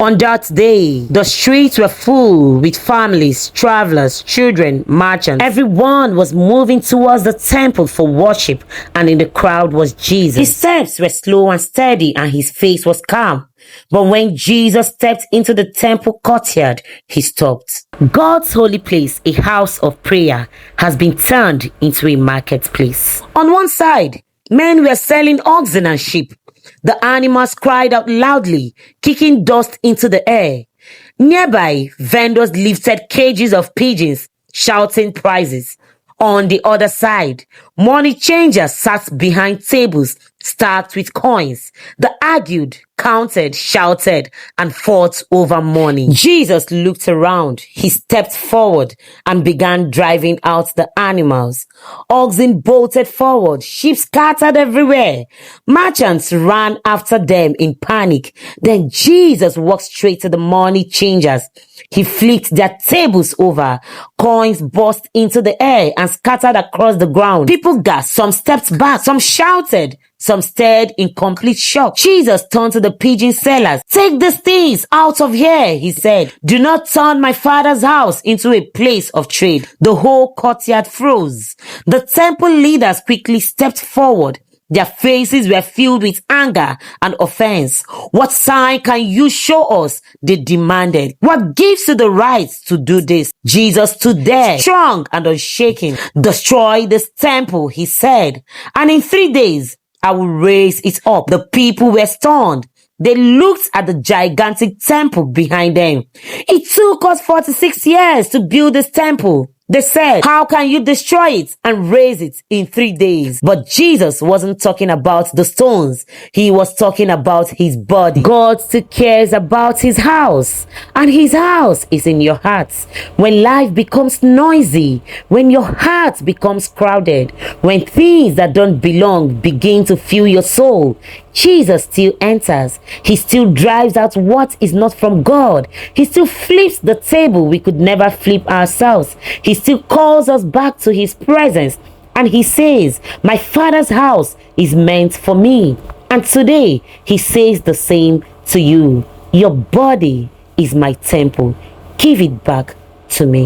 On that day, the streets were full with families, travelers, children, merchants. Everyone was moving towards the temple for worship, and in the crowd was Jesus. His steps were slow and steady, and his face was calm. But when Jesus stepped into the temple courtyard, he stopped. God's holy place, a house of prayer, has been turned into a marketplace. On one side, men were selling oxen and sheep. The animals cried out loudly, kicking dust into the air. Nearby, vendors lifted cages of pigeons, shouting prices. On the other side, money changers sat behind tables stacked with coins. They argued, counted, shouted, and fought over money. Jesus looked around. He stepped forward and began driving out the animals. Oxen bolted forward. Sheep scattered everywhere. Merchants ran after them in panic. Then Jesus walked straight to the money changers. He flipped their tables over. Coins burst into the air and scattered across the ground. People gasped. Some stepped back. Some shouted. Some stared in complete shock. Jesus turned to the pigeon sellers. "Take these things out of here," he said. "Do not turn my father's house into a place of trade." The whole courtyard froze. The temple leaders quickly stepped forward. Their faces were filled with anger and offense. "What sign can you show us?" they demanded. "What gives you the right to do this?" Jesus stood there, strong and unshaken. "Destroy this temple," he said, "and in 3 days, I will raise it up." The people were stunned. They looked at the gigantic temple behind them. "It took us 46 years to build this temple," they said. "How can you destroy it and raise it in 3 days?" But Jesus wasn't talking about the stones. He was talking about his body. God still cares about his house, and his house is in your heart. When life becomes noisy, when your heart becomes crowded, when things that don't belong begin to fill your soul, Jesus still enters. He still drives out what is not from God. He still flips the table we could never flip ourselves. He still calls us back to his presence. And he says, "My Father's house is meant for me." And today, he says the same to you. Your body is my temple. Give it back to me.